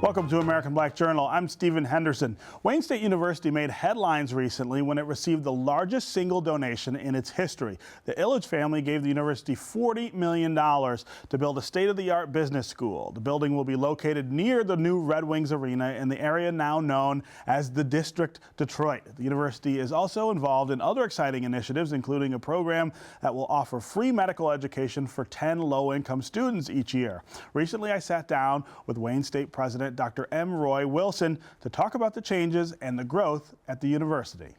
Welcome to American Black Journal. I'm Stephen Henderson. Wayne State University made headlines recently when it received the largest single donation in its history. The Illich family gave the university $40 million to build a state-of-the-art business school. The building will be located near the new Red Wings Arena in the area now known as the District Detroit. The university is also involved in other exciting initiatives, including a program that will offer free medical education for 10 low-income students each year. Recently, I sat down with Wayne State President Dr. M. Roy Wilson to talk about the changes and the growth at the university.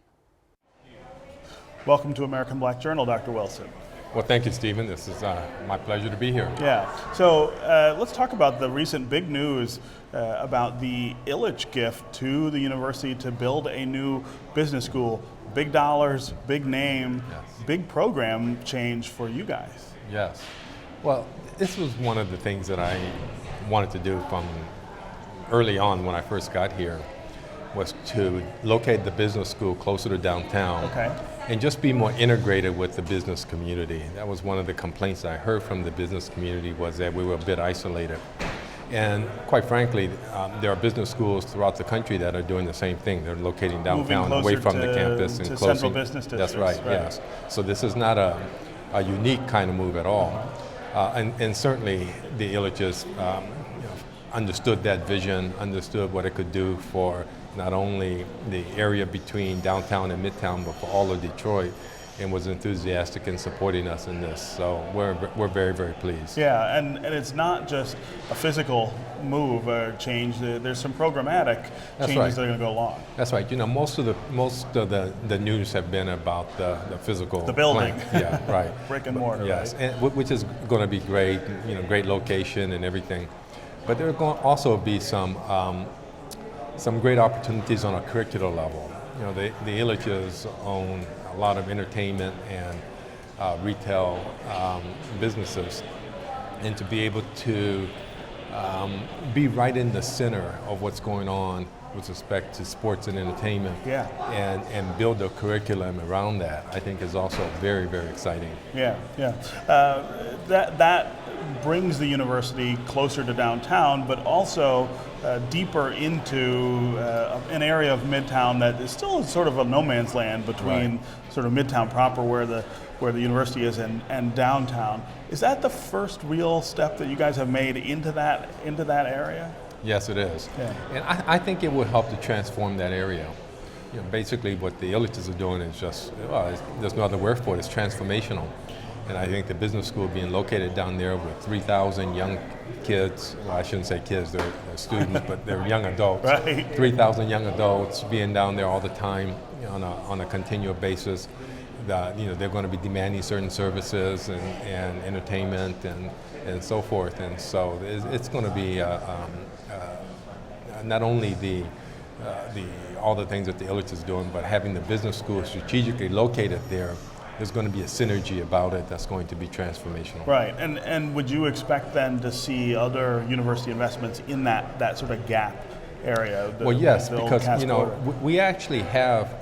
Welcome to American Black Journal, Dr. Wilson. Well, thank you, Stephen. This is my pleasure to be here. Yeah. So let's talk about the recent big news about the Illich gift to the university to build a new business school. Big dollars, big name, yes. Big program change for you guys. Yes. Well, this was one of the things that I wanted to do from early on when I first got here, was to locate the business school closer to downtown. Okay. And just be more integrated with the business community. That was one of the complaints I heard from the business community, was that we were a bit isolated. And quite frankly, there are business schools throughout the country that are doing the same thing. They're locating downtown, away from the campus, and closing. Central business districts. That's right, yes. So this is not a unique kind of move at all. And certainly the Illiches understood that vision, understood what it could do for not only the area between downtown and midtown, but for all of Detroit, and was enthusiastic in supporting us in this. So we're very, very pleased. Yeah, and it's not just a physical move or change. There's some programmatic changes that are going to go along. That's right. You know, most of the news have been about the physical, the building. Plant. Yeah, right. Brick and mortar. Yes, right? and which is going to be great. You know, great location and everything. But there are going to also be some great opportunities on a curricular level. You know, the Illiches own a lot of entertainment and retail businesses, and to be able to be right in the center of what's going on with respect to sports and entertainment, yeah. and build a curriculum around that, I think is also very, very exciting. Yeah, yeah. That brings the university closer to downtown, but also deeper into an area of Midtown that is still sort of a no man's land between sort of Midtown proper, where the university is, and downtown. Is that the first real step that you guys have made into that area? Yes, it is. Yeah. And I think it will help to transform that area. You know, basically what the Illiches are doing is just, there's no other word for it, it's transformational. And I think the business school being located down there with 3,000 young kids, well, I shouldn't say kids, they're students, but they're young adults. Right. 3,000 young adults being down there all the time, you know, on a continual basis. They're going to be demanding certain services and entertainment and so forth. And so it's going to be not only all the things that the Illich is doing, but having the business school strategically located there, there's going to be a synergy about it that's going to be transformational. Right, and would you expect then to see other university investments in that sort of gap area? Well, yes, because we actually have,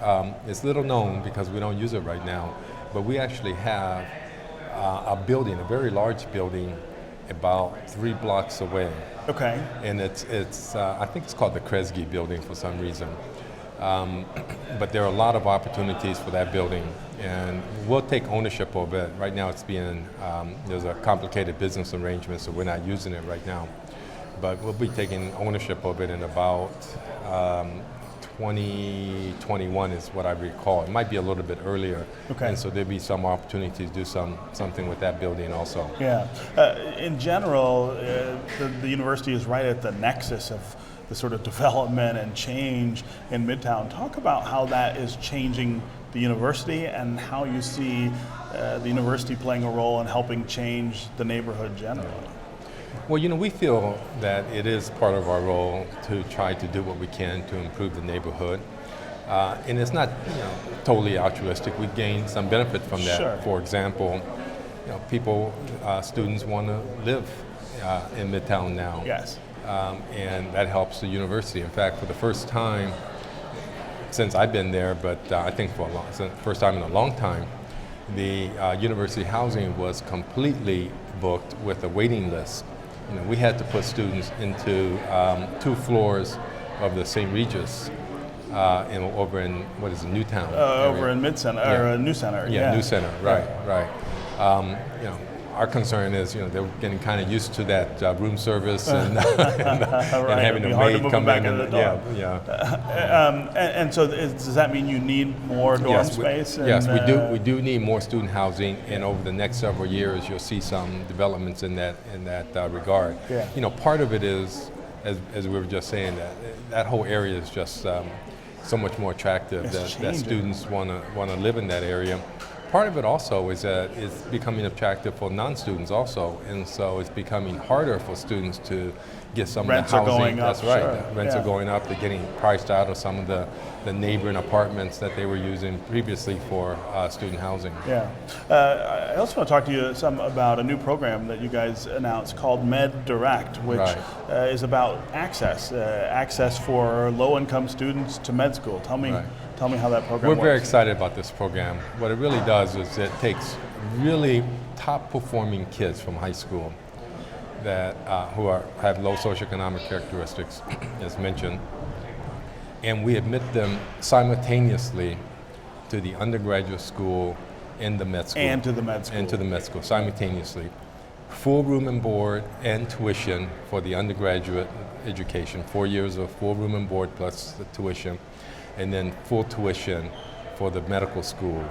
it's little known because we don't use it right now, but we actually have a building, a very large building, about 3 blocks away. Okay. And it's I think it's called the Kresge building for some reason. But there are a lot of opportunities for that building, and we'll take ownership of it. Right now it's being, there's a complicated business arrangement, so we're not using it right now. But we'll be taking ownership of it in about 2021 is what I recall. It might be a little bit earlier. Okay. And so there'll be some opportunity to do something with that building also. Yeah. In general, the university is right at the nexus of the sort of development and change in Midtown. Talk about how that is changing the university and how you see the university playing a role in helping change the neighborhood generally. Well, you know, we feel that it is part of our role to try to do what we can to improve the neighborhood. And it's not, totally altruistic. We gain some benefit from that. Sure. For example, students want to live in Midtown now. Yes. And that helps the university. In fact, for the first time since I've been there, but I think first time in a long time, the university housing was completely booked with a waiting list we had to put students into 2 floors of the St. Regis over in, what is it, Newtown? Over in Mid-Center, or New Center. Yeah, New Center, right. Our concern is, they're getting kind of used to that room service and, and having a maid come in. And so does that mean you need more dorm space? Yes, we do need more student housing, and over the next several years, you'll see some developments in that regard. Yeah. Part of it is, as we were just saying, that whole area is just so much more attractive that students want to live in that area. Part of it also is that it's becoming attractive for non-students also, and so it's becoming harder for students to get some rents of the housing. Are going up, That's right. Sure. Rents are going up. They're getting priced out of some of the neighboring apartments that they were using previously for student housing. Yeah. I also want to talk to you some about a new program that you guys announced called Med Direct, which is about access for low-income students to med school. Tell me how that program works. We're very excited about this program. What it really does is it takes really top-performing kids from high school that who have low socioeconomic characteristics, as mentioned, and we admit them simultaneously to the undergraduate school and the med school. And to the med school. And to the med school, simultaneously. Full room and board and tuition for the undergraduate education, 4 years of full room and board plus the tuition, and then full tuition for the medical school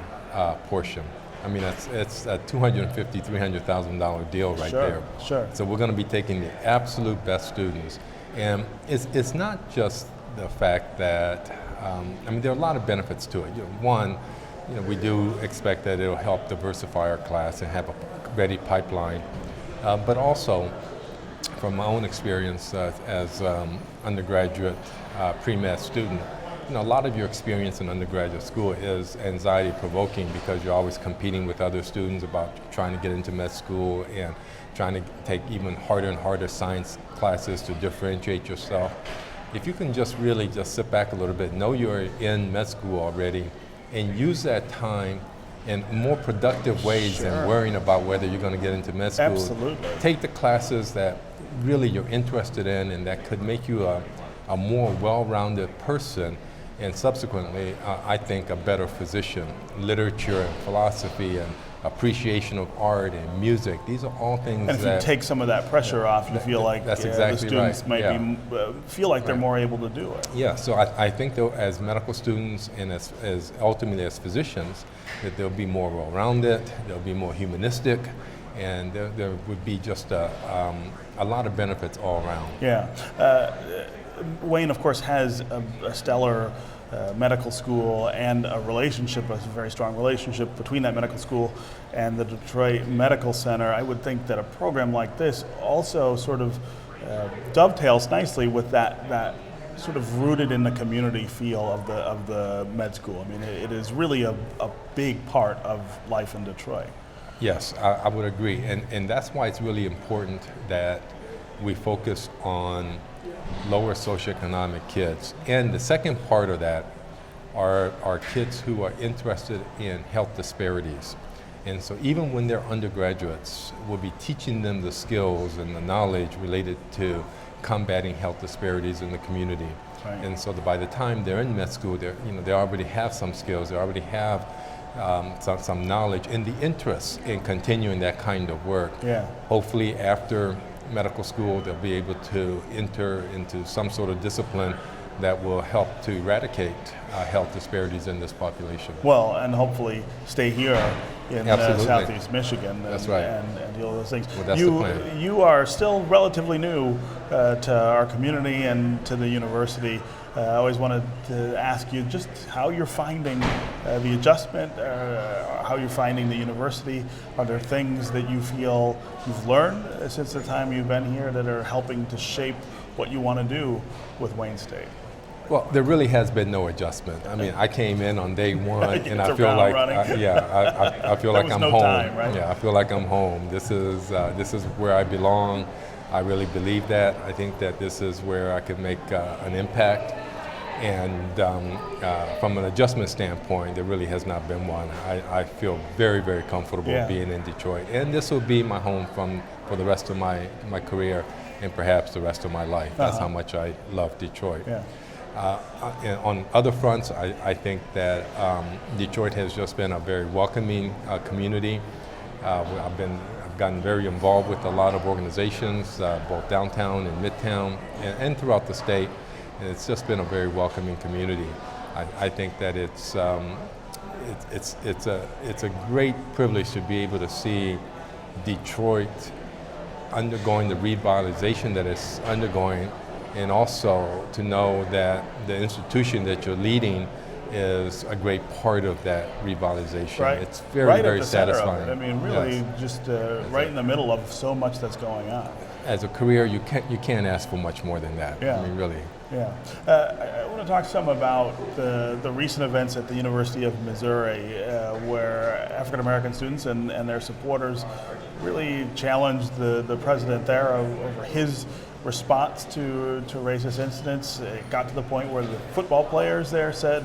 portion. I mean, it's a $250,000, $300,000 deal right there. Sure. So we're going to be taking the absolute best students, and it's not just the fact that there are a lot of benefits to it. One, we do expect that it'll help diversify our class and have a ready pipeline, but also from my own experience as undergraduate pre-med student. A lot of your experience in undergraduate school is anxiety provoking because you're always competing with other students about trying to get into med school and trying to take even harder and harder science classes to differentiate yourself. If you can just really sit back a little bit, know you're in med school already, and use that time in more productive ways than worrying about whether you're going to get into med school. Absolutely. Take the classes that really you're interested in and that could make you a more well-rounded person, and subsequently, I think, a better physician. Literature and philosophy and appreciation of art and music, these are all things and if you take some of that pressure off, you feel like that's exactly the students might feel like they're more able to do it. Yeah, so I think though, as medical students and as ultimately as physicians, that they'll be more well-rounded, they'll be more humanistic, and there would be just a lot of benefits all around. Yeah. Wayne, of course, has a stellar medical school and a very strong relationship between that medical school and the Detroit Medical Center. I would think that a program like this also sort of dovetails nicely with that sort of rooted in the community feel of the med school. I mean, it is really a big part of life in Detroit. Yes, I would agree, and that's why it's really important that we focus on lower socioeconomic kids. And the second part of that are kids who are interested in health disparities. And so even when they're undergraduates, we'll be teaching them the skills and the knowledge related to combating health disparities in the community. Right. And so by the time they're in med school, they already have some skills, they already have some knowledge and the interest in continuing that kind of work. Yeah. Hopefully after medical school, they'll be able to enter into some sort of discipline that will help to eradicate health disparities in this population. Well, and hopefully stay here in Southeast Michigan That's right. and deal with those things. Well, that's the plan. You are still relatively new to our community and to the university. I always wanted to ask you just how you're finding the adjustment, how you're finding the university. Are there things that you feel you've learned since the time you've been here that are helping to shape what you want to do with Wayne State? Well, there really has been no adjustment. I mean, I came in on day one, and I feel like, I feel like I'm home. Time, right? Yeah, I feel like I'm home. This is where I belong. I really believe that. I think that this is where I can make an impact. And from an adjustment standpoint, there really has not been one. I feel very, very comfortable being in Detroit. And this will be my home for the rest of my career and perhaps the rest of my life. That's how much I love Detroit. Yeah. And on other fronts, I think that Detroit has just been a very welcoming community. I've gotten very involved with a lot of organizations, both downtown and midtown, and throughout the state. And it's just been a very welcoming community. I think that it's a great privilege to be able to see Detroit undergoing the revitalization that it's undergoing, and also to know that the institution that you're leading is a great part of that revitalization. Right. It's very, very satisfying. I mean, really, just right in the middle of so much that's going on. As a career, you can't ask for much more than that. Yeah. I mean, really. Yeah. I want to talk some about the recent events at the University of Missouri, where African American students and their supporters really challenged the president there over his response to racist incidents. It got to the point where the football players there said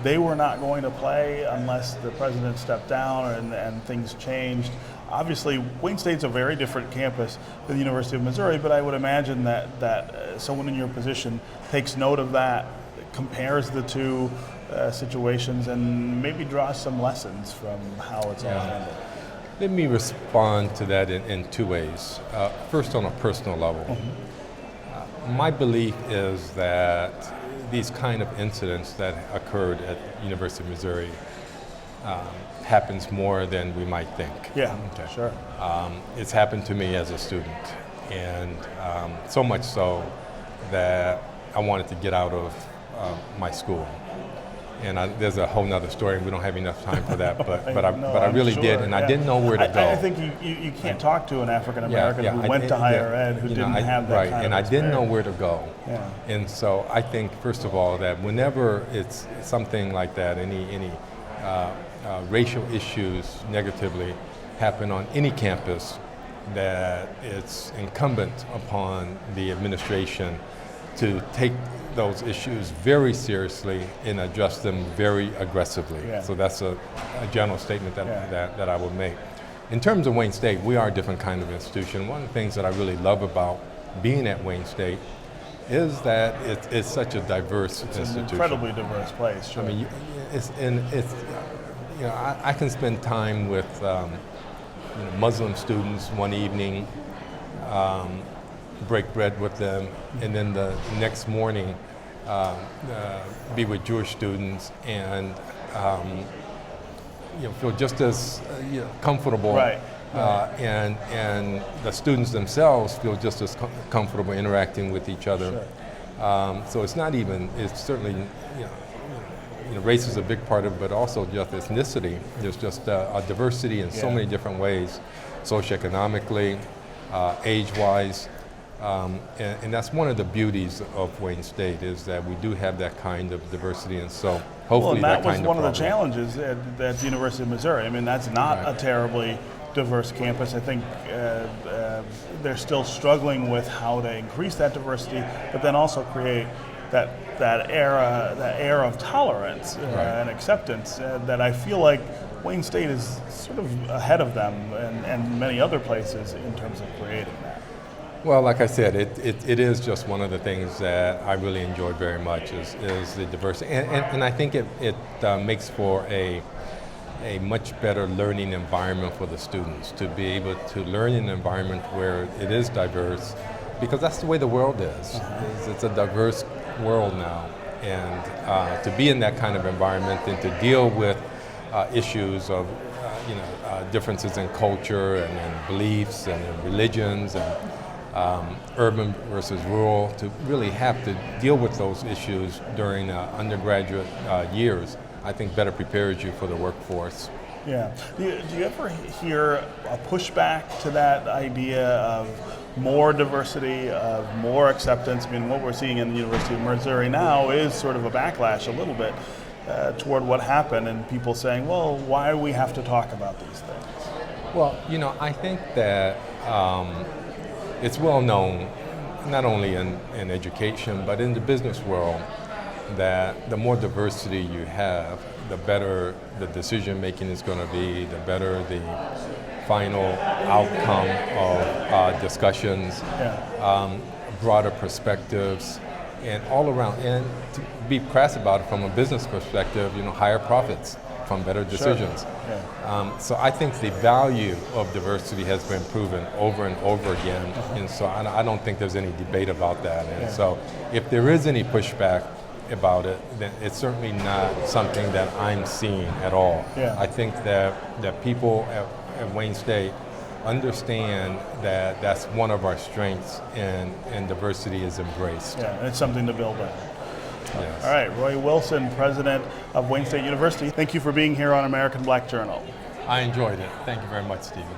they were not going to play unless the president stepped down and things changed. Obviously, Wayne State's a very different campus than the University of Missouri, but I would imagine that someone in your position takes note of that, compares the two situations, and maybe draws some lessons from how it's all handled. Let me respond to that in two ways. First, on a personal level. My belief is that these kind of incidents that occurred at University of Missouri happens more than we might think. Yeah, sure. It's happened to me as a student, and so much so that I wanted to get out of my school. And there's a whole nother story, and we don't have enough time for that, but I really did, and I didn't know where to go. I think you can't talk to an African American who went to higher ed who didn't have that kind of I didn't know where to go. Yeah. And so I think, first of all, that whenever it's something like that, any racial issues negatively happen on any campus, that it's incumbent upon the administration to take those issues very seriously and address them very aggressively. Yeah. So that's a general statement that I would make. In terms of Wayne State, we are a different kind of institution. One of the things that I really love about being at Wayne State is that it's such a diverse institution. An incredibly diverse place. Sure. I mean, I can spend time with Muslim students one evening, break bread with them, and then the next morning be with Jewish students and feel just as comfortable. Right. And the students themselves feel just as comfortable interacting with each other. Sure. So it's not even, it's certainly, race is a big part of it, but also just ethnicity. There's just a diversity in so many different ways, socioeconomically, age-wise. And that's one of the beauties of Wayne State, is that we do have that kind of diversity, and so hopefully that was one of the challenges at the University of Missouri. I mean, that's not a terribly diverse campus. I think they're still struggling with how to increase that diversity, but then also create that air of tolerance and acceptance that I feel like Wayne State is sort of ahead of them and many other places in terms of creating that. Well, like I said, it is just one of the things that I really enjoy very much is the diversity, and I think it makes for a much better learning environment for the students, to be able to learn in an environment where it is diverse, because that's the way the world is. It's a diverse world now, and to be in that kind of environment and to deal with issues of differences in culture and in beliefs and in religions and urban versus rural, to really have to deal with those issues during undergraduate years, I think better prepares you for the workforce. Yeah. Do you ever hear a pushback to that idea of more diversity, of more acceptance? I mean, what we're seeing in the University of Missouri now is sort of a backlash a little bit toward what happened, and people saying, well, why do we have to talk about these things? Well, I think that it's well known, not only in education, but in the business world, that the more diversity you have, the better the decision making is going to be, the better the final outcome of discussions, broader perspectives, and all around. And to be crass about it from a business perspective, higher profits from better decisions. Sure. Yeah. So I think the value of diversity has been proven over and over again, and so I don't think there's any debate about that. And so if there is any pushback about it, then it's certainly not something that I'm seeing at all. Yeah. I think that people at Wayne State understand that that's one of our strengths, and diversity is embraced. Yeah, and it's something to build on. Yes. All right, Roy Wilson, president of Wayne State University. Thank you for being here on American Black Journal. I enjoyed it. Thank you very much, Stephen.